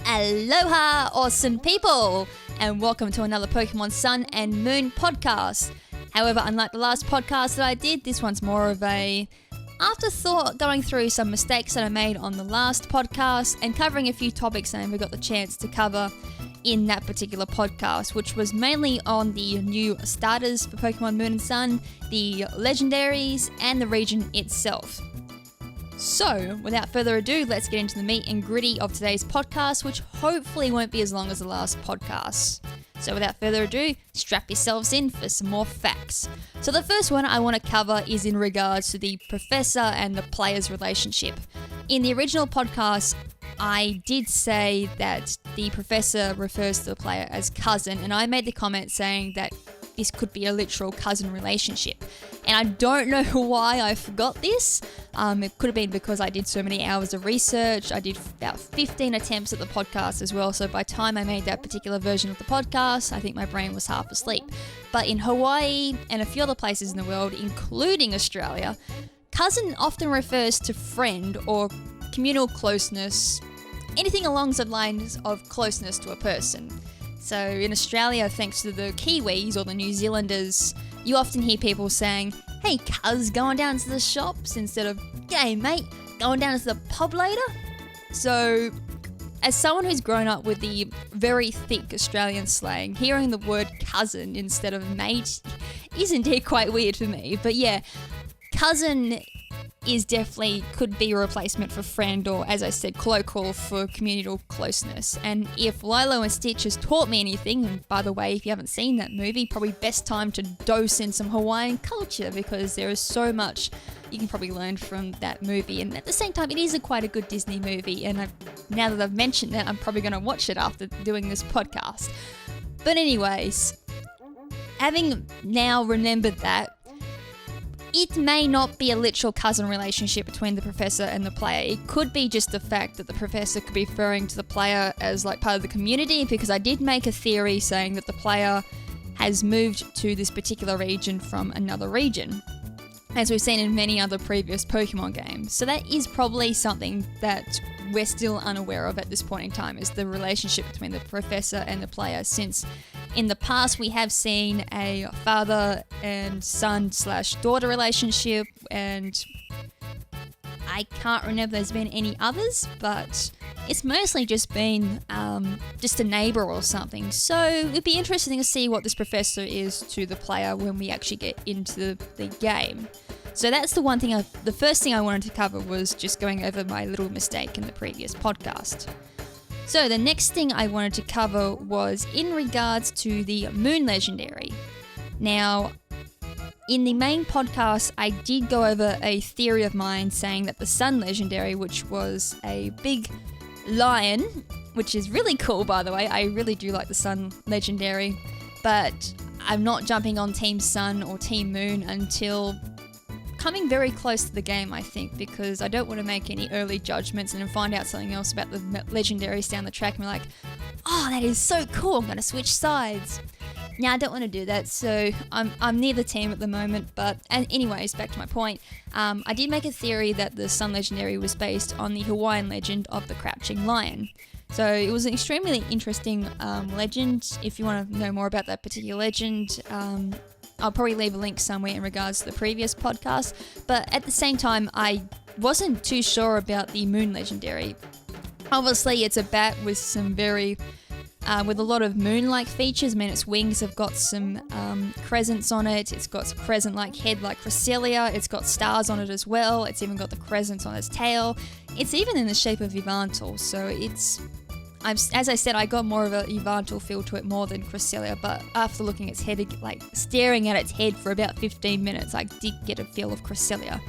Aloha, awesome people, and welcome to another Pokemon Sun and Moon podcast. However, unlike the last podcast that I did, this one's more of a afterthought, going through some mistakes that I made on the last podcast and covering a few topics I never got the chance to cover in that particular podcast, which was mainly on the new starters for Pokemon Moon and Sun, the legendaries, and the region itself. So, without further ado, let's get into the meat and gritty of today's podcast, which hopefully won't be as long as the last podcast. So without further ado, strap yourselves in for some more facts. So the first one I want to cover is in regards to the professor and the player's relationship. In the original podcast, I did say that the professor refers to the player as cousin, and I made the comment saying that this could be a literal cousin relationship. And I don't know why I forgot this. It could have been because I did so many hours of research. I did about 15 attempts at the podcast as well. So by the time I made that particular version of the podcast, I think my brain was half asleep. But in Hawaii and a few other places in the world, including Australia, cousin often refers to friend or communal closeness, anything along the lines of closeness to a person. So in Australia, thanks to the Kiwis or the New Zealanders, you often hear people saying, "Hey cuz, going down to the shops," instead of, "G'day mate, going down to the pub later?" So as someone who's grown up with the very thick Australian slang, hearing the word cousin instead of mate is indeed quite weird for me. But yeah, cousin is definitely could be a replacement for friend, or as I said, colloquial for communal closeness. And if Lilo and Stitch has taught me anything, and by the way, if you haven't seen that movie, probably best time to dose in some Hawaiian culture, because there is so much you can probably learn from that movie. And at the same time, it is quite a good Disney movie, and now that I've mentioned it, I'm probably going to watch it after doing this podcast. But anyways, having now remembered that, it may not be a literal cousin relationship between the professor and the player. It could be just the fact that the professor could be referring to the player as like part of the community, because I did make a theory saying that the player has moved to this particular region from another region, as we've seen in many other previous Pokemon games. So that is probably something that we're still unaware of at this point in time, is the relationship between the professor and the player, since in the past we have seen a father and son/daughter relationship, and I can't remember there's been any others, but it's mostly just been just a neighbor or something. So it'd be interesting to see what this professor is to the player when we actually get into the game. So that's the one thing, the first thing I wanted to cover was just going over my little mistake in the previous podcast. So the next thing I wanted to cover was in regards to the Moon Legendary. Now, in the main podcast, I did go over a theory of mine saying that the Sun Legendary, which was a big lion, which is really cool by the way, I really do like the Sun Legendary, but I'm not jumping on Team Sun or Team Moon until coming very close to the game, I think, because I don't want to make any early judgments and then find out something else about the legendaries down the track and be like, "Oh, that is so cool, I'm going to switch sides." Now, I don't want to do that, so I'm neither team at the moment, but anyways, back to my point. I did make a theory that the Sun Legendary was based on the Hawaiian legend of the Crouching Lion. So it was an extremely interesting legend. If you want to know more about that particular legend, I'll probably leave a link somewhere in regards to the previous podcast. But at the same time, I wasn't too sure about the Moon Legendary. Obviously, it's a bat with some with a lot of moon-like features. I mean, its wings have got some crescents on it. It's got a crescent-like head like Cresselia. It's got stars on it as well. It's even got the crescents on its tail. It's even in the shape of Yvantal. So as I said, I got more of a Yvantal feel to it more than Cresselia, but after looking at its head, like staring at its head for about 15 minutes, I did get a feel of Cresselia.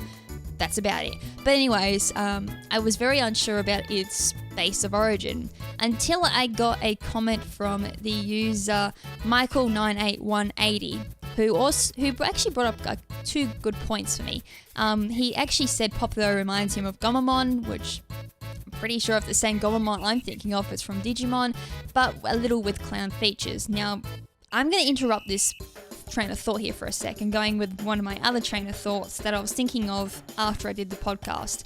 That's about it. But anyways, I was very unsure about its base of origin until I got a comment from the user Michael98180, who actually brought up two good points for me. He actually said Popular reminds him of Gomamon, which I'm pretty sure if the same Gomamon I'm thinking of is from Digimon, but a little with clown features. Now, I'm going to interrupt this train of thought here for a second, going with one of my other train of thoughts that I was thinking of after I did the podcast.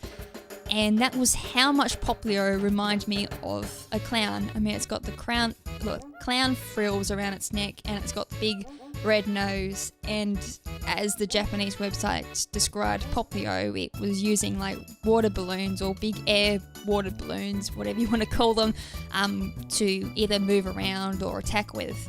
and that was how much Poplio reminded me of a clown. I mean, it's got the clown frills around its neck, and it's got the big red nose, and as the Japanese website described Poplio, it was using like water balloons or big air water balloons, whatever you want to call them, to either move around or attack with.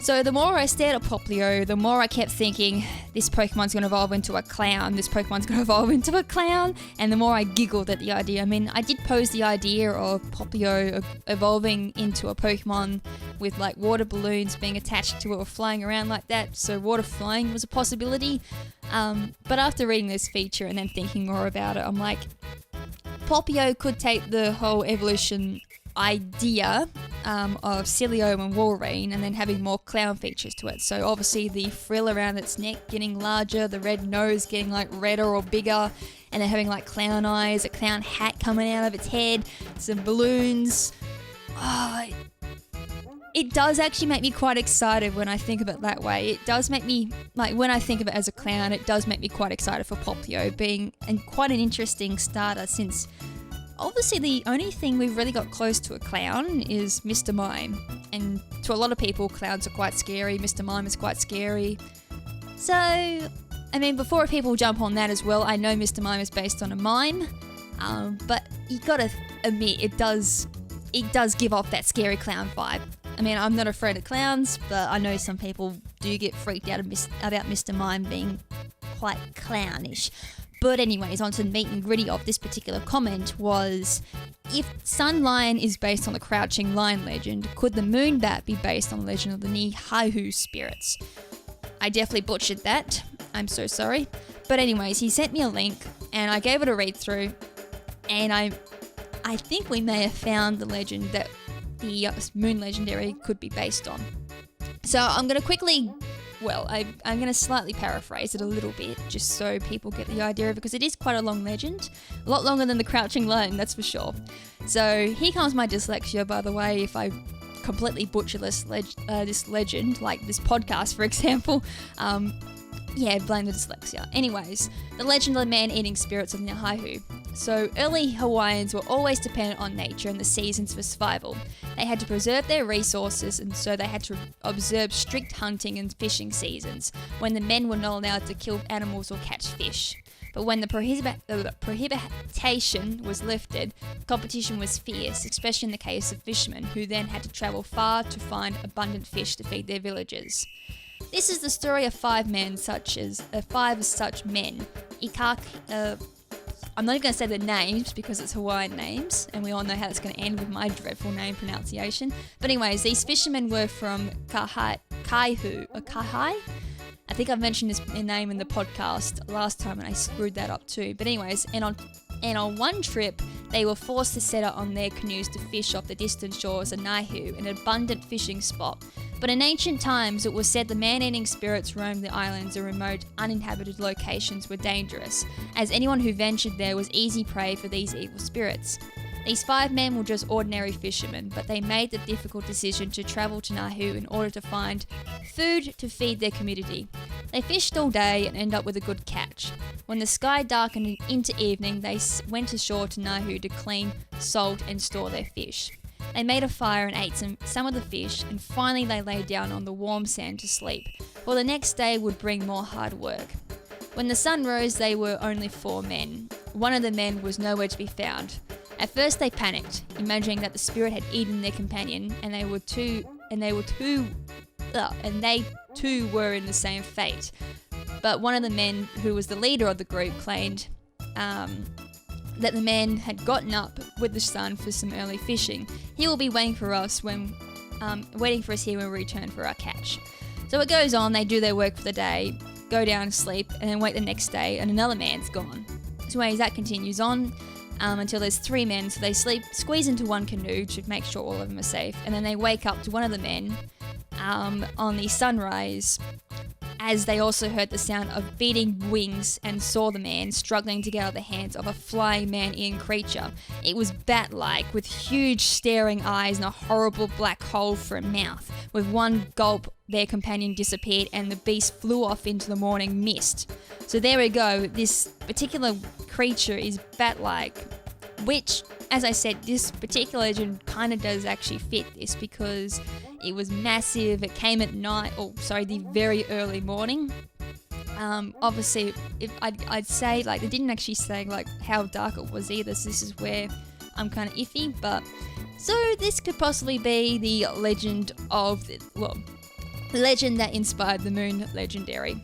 So the more I stared at Poplio, the more I kept thinking, this Pokemon's going to evolve into a clown, this Pokemon's going to evolve into a clown, and the more I giggled at the idea. I mean, I did pose the idea of Poplio evolving into a Pokemon with like water balloons being attached to it or flying around like that, so water flying was a possibility. But after reading this feature and then thinking more about it, I'm like, Poplio could take the whole evolution idea of Cilio and Wolverine and then having more clown features to it. So obviously the frill around its neck getting larger, the red nose getting like redder or bigger, and then having like clown eyes, a clown hat coming out of its head, some balloons. It does actually make me quite excited when I think of it that way. It does make me, like when I think of it as a clown, it does make me quite excited for Poplio being quite an interesting starter, since obviously the only thing we've really got close to a clown is Mr. Mime. And to a lot of people, clowns are quite scary. Mr. Mime is quite scary. So, I mean, before people jump on that as well, I know Mr. Mime is based on a mime. But you gotta admit, it does give off that scary clown vibe. I mean, I'm not afraid of clowns, but I know some people do get freaked out about Mr. Mime being quite clownish. But anyways, on to the meat and gritty of this particular comment was, if Sun Lion is based on the Crouching Lion legend, could the Moon Bat be based on the legend of the Nihaihu spirits? I definitely butchered that. I'm so sorry. But anyways, he sent me a link and I gave it a read through, and I think we may have found the legend that the Moon Legendary could be based on. So I'm going to quickly, I'm going to slightly paraphrase it a little bit just so people get the idea of it, because it is quite a long legend. A lot longer than the Crouching Lion, that's for sure. So here comes my dyslexia, by the way, if I completely butcher this legend, like this podcast, for example. Blame the dyslexia. Anyways, the legend of the man-eating spirits of Nihaihu. So early Hawaiians were always dependent on nature and the seasons for survival. They had to preserve their resources, and so they had to observe strict hunting and fishing seasons, when the men were not allowed to kill animals or catch fish. But when the prohibition was lifted, competition was fierce, especially in the case of fishermen, who then had to travel far to find abundant fish to feed their villages. This is the story of five such men. I'm not even going to say their names because it's Hawaiian names, and we all know how it's going to end with my dreadful name pronunciation. But anyways, these fishermen were from Kahai. I think I've mentioned this name in the podcast last time and I screwed that up too. But anyways, and on one trip, they were forced to set out on their canoes to fish off the distant shores of Naihu, an abundant fishing spot. But in ancient times, it was said the man-eating spirits roamed the islands, and remote, uninhabited locations were dangerous, as anyone who ventured there was easy prey for these evil spirits. These five men were just ordinary fishermen, but they made the difficult decision to travel to Naihu in order to find food to feed their community. They fished all day and ended up with a good catch. When the sky darkened into evening, they went ashore to Naihu to clean, salt and store their fish. They made a fire and ate some of the fish, and finally they lay down on the warm sand to sleep, while the next day would bring more hard work. When the sun rose, they were only 4 men. One of the men was nowhere to be found. At first they panicked, imagining that the spirit had eaten their companion, and they too were in the same fate. But one of the men, who was the leader of the group, claimed that the man had gotten up with the sun for some early fishing. He will be waiting for us here when we return for our catch. So it goes on, they do their work for the day, go down to sleep, and then wait the next day, and another man's gone. So anyways, that continues on until there's 3 men, so they squeeze into one canoe to make sure all of them are safe, and then they wake up to one of the men on the sunrise, as they also heard the sound of beating wings and saw the man struggling to get out of the hands of a flying man-eating creature. It was bat-like, with huge staring eyes and a horrible black hole for a mouth. With one gulp, their companion disappeared and the beast flew off into the morning mist. So there we go, this particular creature is bat-like, which, as I said, this particular legend kind of does actually fit this because it was massive. It came at night, the very early morning. Obviously, I'd say, like, they didn't actually say, like, how dark it was either, so this is where I'm kind of iffy, but... So this could possibly be the legend the legend that inspired the moon legendary.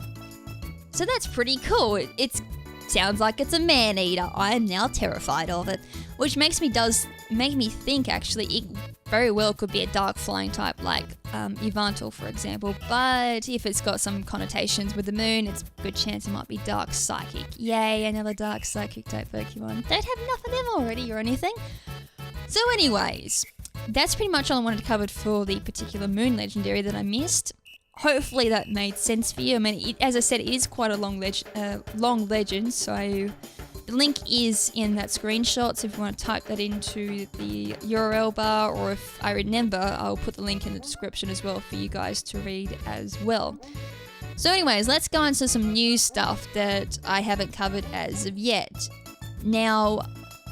So that's pretty cool. It sounds like it's a man-eater. I am now terrified of it, which makes me think, actually, it very well could be a dark flying type like Yvantal, for example, but if it's got some connotations with the moon, it's a good chance it might be dark psychic. Yay, another dark psychic type Pokemon. Don't have enough of them already or anything. So anyways, that's pretty much all I wanted to cover for the particular moon legendary that I missed. Hopefully that made sense for you. I mean, as I said, it is quite a long legend, so the link is in that screenshot, so if you want to type that into the URL bar, or if I remember, I'll put the link in the description as well for you guys to read as well. So anyways, let's go into some new stuff that I haven't covered as of yet. Now,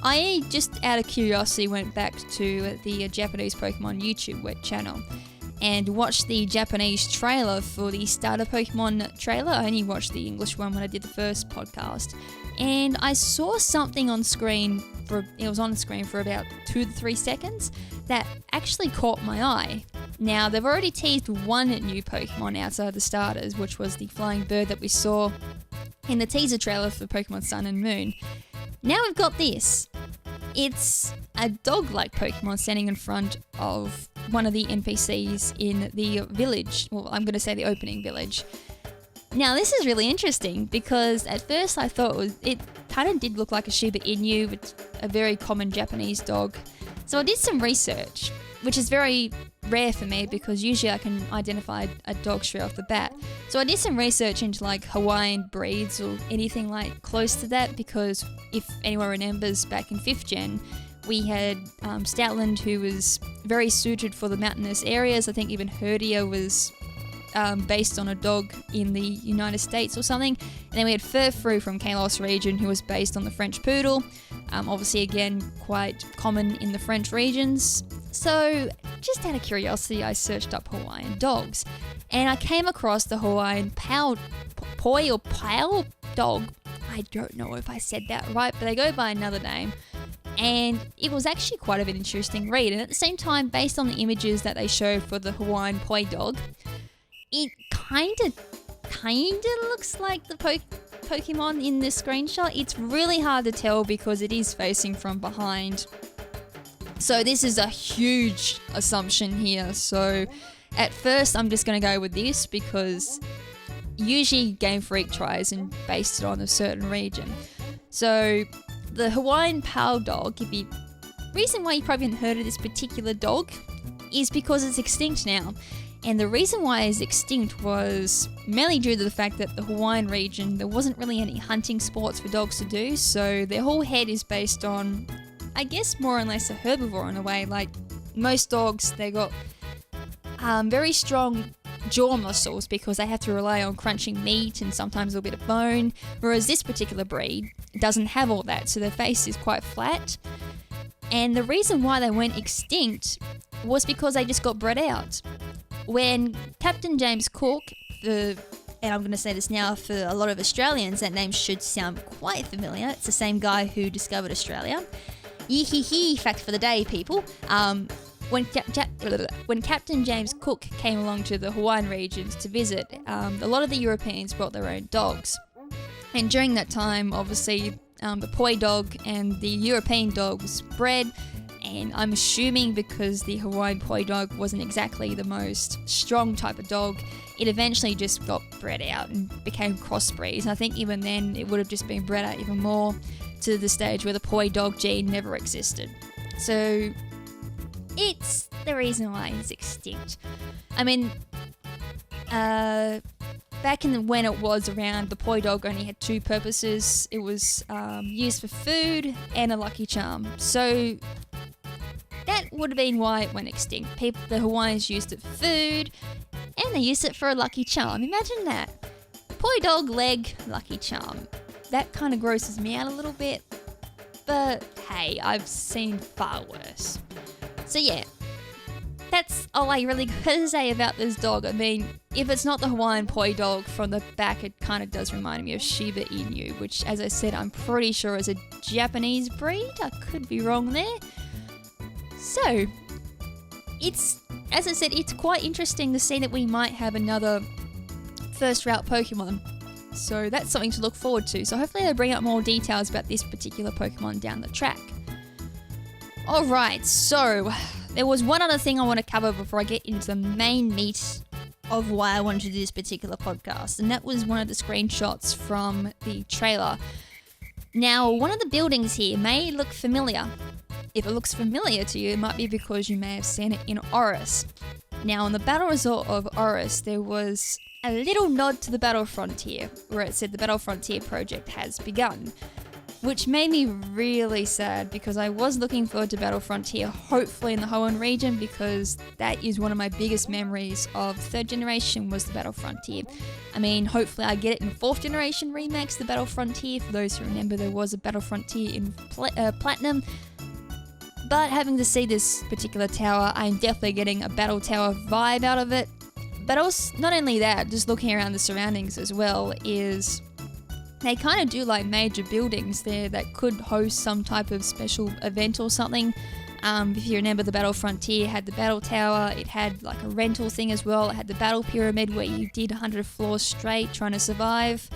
I just out of curiosity went back to the Japanese Pokemon YouTube channel and watched the Japanese trailer for the starter Pokemon trailer. I only watched the English one when I did the first podcast. And I saw something on screen, it was on the screen for about 2 to 3 seconds, that actually caught my eye. Now, they've already teased one new Pokemon outside the starters, which was the flying bird that we saw in the teaser trailer for Pokemon Sun and Moon. Now we've got this. It's a dog-like Pokemon standing in front of one of the NPCs in the village. Well, I'm going to say the opening village. Now, this is really interesting because at first I thought it kind of did look like a Shiba Inu. It's a very common Japanese dog. So I did some research, which is very rare for me because usually I can identify a dog straight off the bat. So I did some research into like Hawaiian breeds or anything like close to that, because if anyone remembers, back in 5th Gen, we had Stoutland, who was very suited for the mountainous areas. I think even Herdia was based on a dog in the United States or something. And then we had Furfrou from Kalos region, who was based on the French Poodle. Obviously, again, quite common in the French regions. So, just out of curiosity, I searched up Hawaiian dogs. And I came across the Hawaiian Pau dog. I don't know if I said that right, but they go by another name. And it was actually quite an interesting read. And at the same time, based on the images that they showed for the Hawaiian Poi dog, it kind of looks like the Pokemon in this screenshot. It's really hard to tell because it is facing from behind. So this is a huge assumption here. So at first I'm just going to go with this because usually Game Freak tries and base it on a certain region. So the Hawaiian Pau dog, the reason why you probably haven't heard of this particular dog is because it's extinct now. And the reason why it's extinct was mainly due to the fact that the Hawaiian region, there wasn't really any hunting sports for dogs to do, so their whole head is based on, I guess, more or less a herbivore in a way. Like most dogs, they got very strong jaw muscles because they have to rely on crunching meat and sometimes a little bit of bone, whereas this particular breed doesn't have all that, so their face is quite flat. And the reason why they went extinct was because they just got bred out. When Captain James Cook, and I'm going to say this now for a lot of Australians, that name should sound quite familiar. It's the same guy who discovered Australia. Yee-hee-hee, fact for the day, people. When Captain James Cook came along to the Hawaiian regions to visit, a lot of the Europeans brought their own dogs. And during that time, obviously, the Poi dog and the European dog was bred. And I'm assuming because the Hawaiian Poi dog wasn't exactly the most strong type of dog, it eventually just got bred out and became crossbreeds. And I think even then it would have just been bred out even more to the stage where the Poi dog gene never existed. So it's the reason why it's extinct. I mean, back when it was around, the Poi dog only had 2 purposes. It was used for food and a lucky charm. So that would have been why it went extinct. The Hawaiians used it for food, and they used it for a lucky charm. Imagine that. Poi dog leg, lucky charm. That kind of grosses me out a little bit. But okay. I've seen far worse. So yeah, that's all I really got to say about this dog. I mean, if it's not the Hawaiian poi dog from the back, it kind of does remind me of Shiba Inu, which, as I said, I'm pretty sure is a Japanese breed. I could be wrong there. So, as I said, it's quite interesting to see that we might have another first route Pokemon. So that's something to look forward to. So hopefully they bring out more details about this particular Pokemon down the track. Alright, so there was one other thing I want to cover before I get into the main meat of why I wanted to do this particular podcast, and that was one of the screenshots from the trailer. Now, one of the buildings here may look familiar. If it looks familiar to you, it might be because you may have seen it in Oris. Now, on the Battle Resort of Oris, there was a little nod to the Battle Frontier, where it said the Battle Frontier project has begun, which made me really sad because I was looking forward to Battle Frontier, hopefully in the Hoenn region, because that is one of my biggest memories of 3rd generation was the Battle Frontier. I mean, hopefully I get it in 4th generation remakes, the Battle Frontier. For those who remember, there was a Battle Frontier in Platinum. But having to see this particular tower, I'm definitely getting a Battle Tower vibe out of it. But also, not only that, just looking around the surroundings as well, is they kind of do like major buildings there that could host some type of special event or something. If you remember, the Battle Frontier had the Battle Tower, it had like a rental thing as well, it had the Battle Pyramid where you did 100 floors straight trying to survive.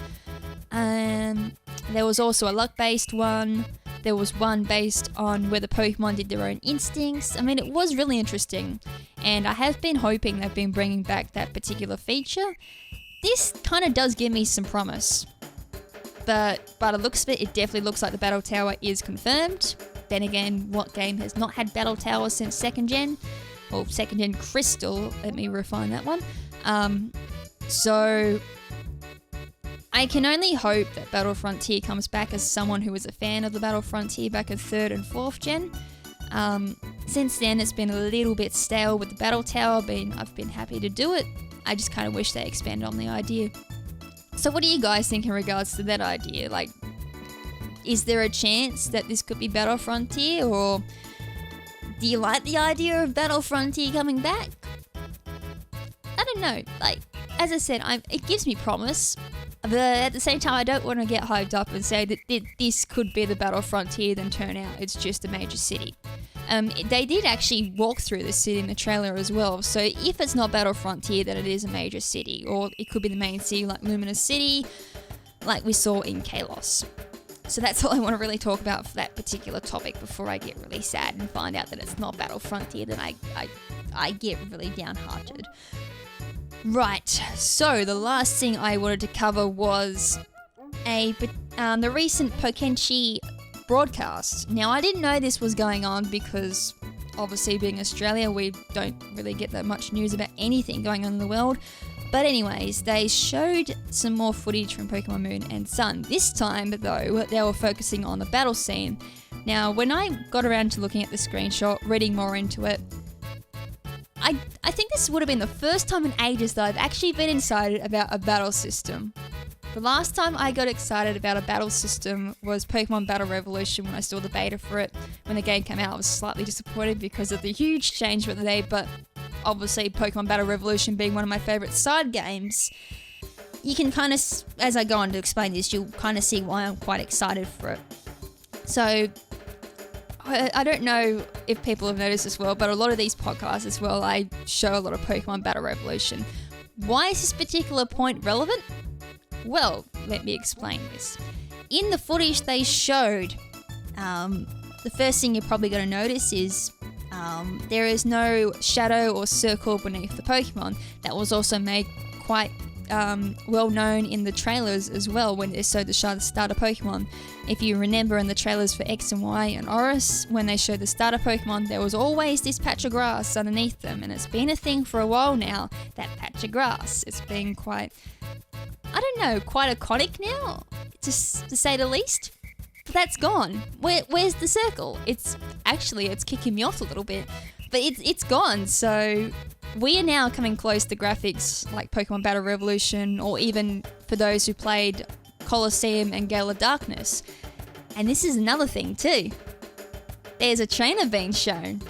There was also a luck-based one. There was one based on where the Pokemon did their own instincts. I mean, it was really interesting, and I have been hoping they've been bringing back that particular feature. This kind of does give me some promise, but by the looks of it, it definitely looks like the Battle Tower is confirmed. Then again, what game has not had Battle Tower since 2nd gen? Well, 2nd gen Crystal, let me refine that one. So I can only hope that Battle Frontier comes back as someone who was a fan of the Battle Frontier back in 3rd and 4th gen. Since then, it's been a little bit stale with the Battle Tower. I've been happy to do it. I just kind of wish they expanded on the idea. So what do you guys think in regards to that idea? Like, is there a chance that this could be Battle Frontier, or do you like the idea of Battle Frontier coming back? I don't know. Like, as I said, it gives me promise. But at the same time, I don't want to get hyped up and say that this could be the Battle Frontier, then turn out it's just a major city. They did actually walk through the city in the trailer as well, so if it's not Battle Frontier, then it is a major city, or it could be the main city like Luminous City, like we saw in Kalos. So that's all I want to really talk about for that particular topic before I get really sad and find out that it's not Battle Frontier, then I get really downhearted. Right, so the last thing I wanted to cover was the recent Pokenchi broadcast. Now, I didn't know this was going on because, obviously, being Australia, we don't really get that much news about anything going on in the world. But anyways, they showed some more footage from Pokemon Moon and Sun. This time, though, they were focusing on the battle scene. Now, when I got around to looking at the screenshot, reading more into it, I think this would have been the first time in ages that I've actually been excited about a battle system. The last time I got excited about a battle system was Pokemon Battle Revolution when I saw the beta for it. When the game came out, I was slightly disappointed because of the huge change that they made, but obviously Pokemon Battle Revolution being one of my favourite side games, you can kind of, as I go on to explain this, you'll kind of see why I'm quite excited for it. So, I don't know if people have noticed as well, but a lot of these podcasts as well, I show a lot of Pokemon Battle Revolution. Why is this particular point relevant? Well, let me explain this. In the footage they showed, the first thing you're probably going to notice is there is no shadow or circle beneath the Pokemon. That was also made quite well known in the trailers as well when they showed the starter Pokemon. If you remember in the trailers for X and Y and Oris, when they showed the starter Pokemon, there was always this patch of grass underneath them, and it's been a thing for a while now, that patch of grass. It's been quite, I don't know, quite iconic now, to say the least. But that's gone. Where's the circle? It's kicking me off a little bit, but it's gone. So we are now coming close to graphics like Pokemon Battle Revolution, or even for those who played Colosseum and Gale of Darkness. And this is another thing too. there's a trainer being shown.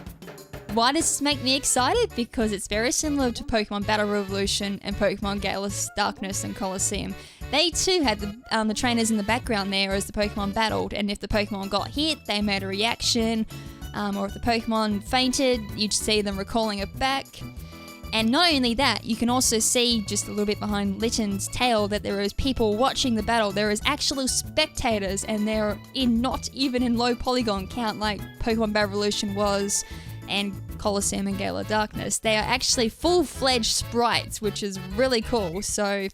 Why does this make me excited? Because it's very similar to Pokemon Battle Revolution and Pokemon Gale of Darkness and Colosseum. They too had the trainers in the background there as the Pokemon battled, and if the Pokemon got hit, they made a reaction, or if the Pokemon fainted, you'd see them recalling it back. And not only that, you can also see just a little bit behind Litten's tail that there is people watching the battle. There is actual spectators, and they're not even in low polygon count like Pokemon Battle Revolution was, and Colosseum and Gale of Darkness. They are actually full-fledged sprites, which is really cool. So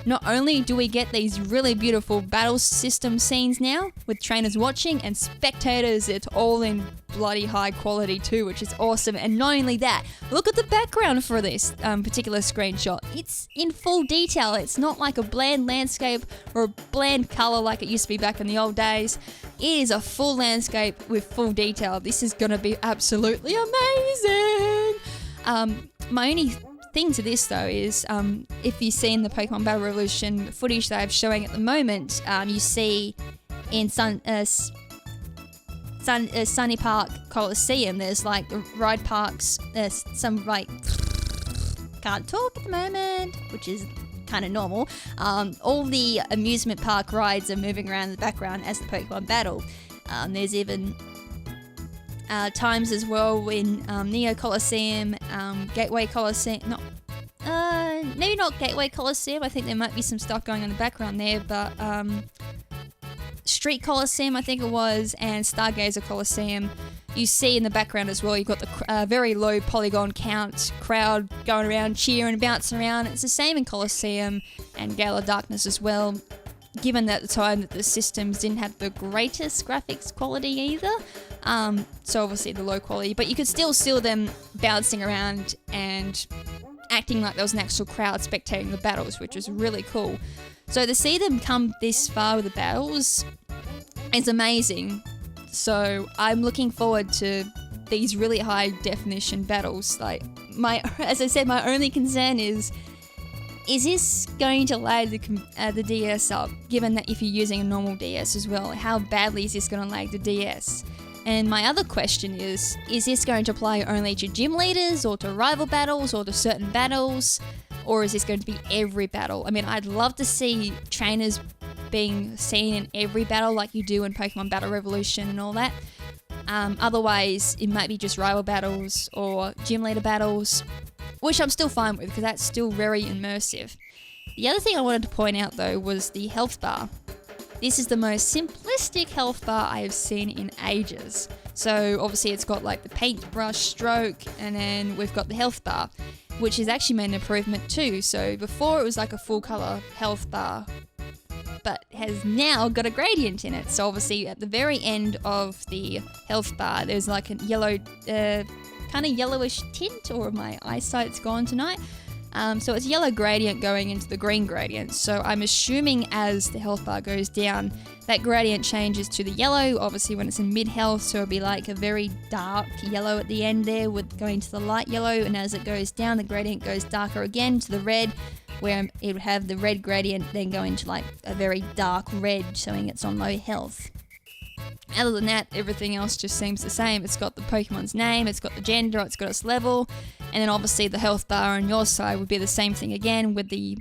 not only do we get these really beautiful battle system scenes now with trainers watching and spectators, it's all in bloody high quality too, which is awesome. And not only that, look at the background for this particular screenshot. It's in full detail. It's not like a bland landscape or a bland color like it used to be back in the old days. It is a full landscape with full detail. This is going to be absolutely amazing. My only thing to this though is if you see in the Pokemon Battle Revolution footage that I'm showing at the moment, you see in Sunny Park Coliseum, there's like the ride parks, there's some like, can't talk at the moment, which is kind of normal. All the amusement park rides are moving around in the background as the Pokemon battle. There's even times as well in Neo Coliseum, Gateway Coliseum, maybe not Gateway Coliseum, I think there might be some stuff going on in the background there, but Street Coliseum I think it was, and Stargazer Coliseum, you see in the background as well, you've got the very low polygon count crowd going around cheering and bouncing around. It's the same in Coliseum and Gale of Darkness as well, given that at the time that the systems didn't have the greatest graphics quality either. So obviously the low quality, but you could still see them bouncing around and acting like there was an actual crowd spectating the battles, which was really cool. So to see them come this far with the battles is amazing. So I'm looking forward to these really high definition battles. Like as I said, my only concern is this going to lag the DS up, given that if you're using a normal DS as well, how badly is this going to lag the DS? And my other question is this going to apply only to gym leaders or to rival battles or to certain battles? Or is this going to be every battle? I mean, I'd love to see trainers being seen in every battle like you do in Pokemon Battle Revolution and all that. Otherwise, it might be just rival battles or gym leader battles, which I'm still fine with because that's still very immersive. The other thing I wanted to point out though was the health bar. This is the most simplistic health bar I have seen in ages. So obviously it's got like the paintbrush stroke, and then we've got the health bar, which has actually made an improvement too. So before it was like a full color health bar, but has now got a gradient in it. So obviously at the very end of the health bar, there's like a yellow, kind of yellowish tint, or my eyesight's gone tonight. So it's yellow gradient going into the green gradient. So I'm assuming as the health bar goes down, that gradient changes to the yellow, obviously when it's in mid-health, so it'll be like a very dark yellow at the end there with going to the light yellow, and as it goes down, the gradient goes darker again to the red, where it would have the red gradient then go into like a very dark red, showing it's on low health. Other than that, everything else just seems the same. It's got the Pokemon's name, it's got the gender, it's got its level, and then obviously the health bar on your side would be the same thing again with the,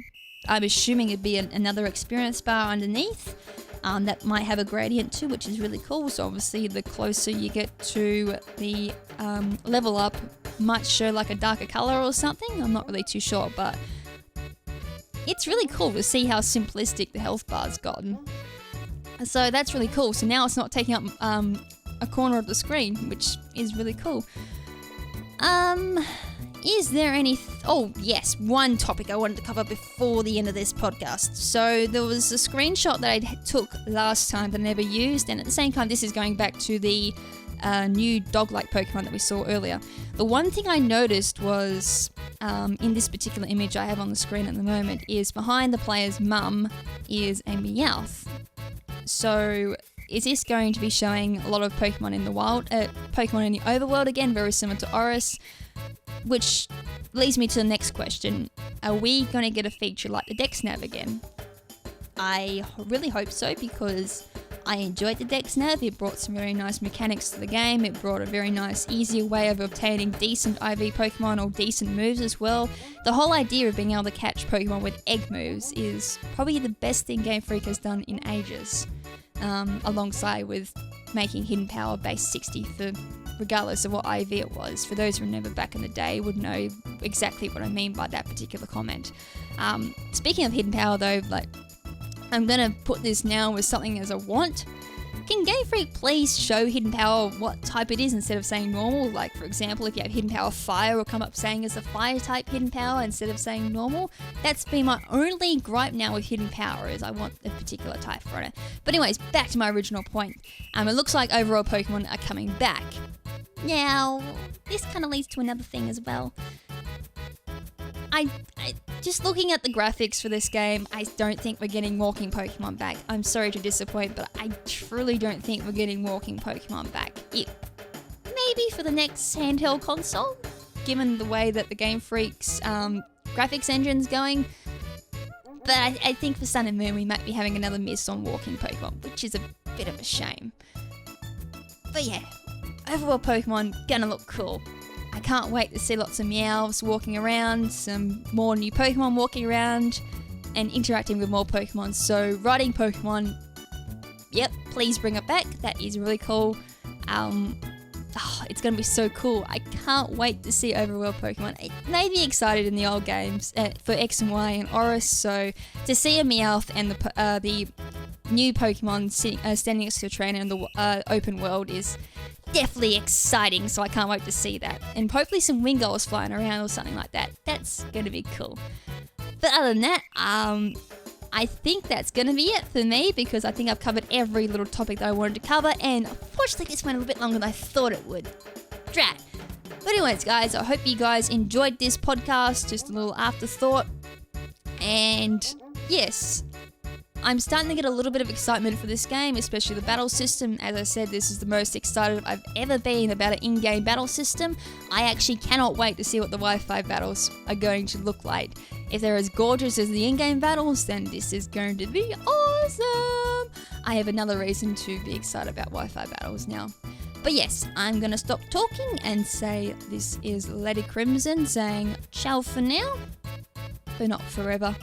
I'm assuming it'd be another experience bar underneath that might have a gradient too, which is really cool. So obviously the closer you get to the level up, might show like a darker color or something. I'm not really too sure, but it's really cool to see how simplistic the health bar's gotten. So that's really cool. So now it's not taking up a corner of the screen, which is really cool. Is there any... oh, yes, one topic I wanted to cover before the end of this podcast. So there was a screenshot that I took last time that I never used, and at the same time, this is going back to the new dog-like Pokemon that we saw earlier. The one thing I noticed was, in this particular image I have on the screen at the moment, is behind the player's mum is a Meowth. So is this going to be showing a lot of Pokemon in the wild, Pokemon in the overworld again, very similar to Oris? Which leads me to the next question. Are we going to get a feature like the Dex Nav again? I really hope so, because I enjoyed the Dex Nav. It brought some very nice mechanics to the game. It brought a very nice, easier way of obtaining decent IV Pokemon or decent moves as well. The whole idea of being able to catch Pokemon with egg moves is probably the best thing Game Freak has done in ages, alongside with making Hidden Power base 60 for regardless of what IV it was. For those who remember back in the day would know exactly what I mean by that particular comment. Speaking of Hidden Power though, like, I'm gonna put this now as something as a want. Can Game Freak please show Hidden Power what type it is instead of saying normal? Like, for example, if you have Hidden Power Fire, will come up saying it's a Fire type Hidden Power instead of saying normal. That's been my only gripe now with Hidden Power, is I want a particular type for it. But anyways, back to my original point. It looks like Overworld Pokemon are coming back. Now, this kind of leads to another thing as well. I just looking at the graphics for this game, I don't think we're getting walking Pokemon back. I'm sorry to disappoint, but I truly don't think we're getting walking Pokemon back. Maybe for the next handheld console, given the way that the Game Freak's graphics engine's going. But I think for Sun and Moon, we might be having another miss on walking Pokemon, which is a bit of a shame. But yeah, Overworld Pokemon gonna look cool. I can't wait to see lots of Meowths walking around, some more new Pokemon walking around, and interacting with more Pokemon. So riding Pokemon, yep, please bring it back. That is really cool. It's going to be so cool. I can't wait to see Overworld Pokemon. It made me excited in the old games for X and Y and Oris, so to see a Meowth and the new Pokemon standing next to a trainer in the open world is definitely exciting, so I can't wait to see that. And hopefully some Wingulls flying around or something like that. That's going to be cool. But other than that, I think that's going to be it for me, because I think I've covered every little topic that I wanted to cover, and unfortunately this went a little bit longer than I thought it would. Drat. But anyways, guys, I hope you guys enjoyed this podcast, just a little afterthought. And yes, I'm starting to get a little bit of excitement for this game, especially the battle system. As I said, this is the most excited I've ever been about an in-game battle system. I actually cannot wait to see what the Wi-Fi battles are going to look like. If they're as gorgeous as the in-game battles, then this is going to be awesome! I have another reason to be excited about Wi-Fi battles now. But yes, I'm going to stop talking and say this is Lady KrimZen saying ciao for now, but not forever.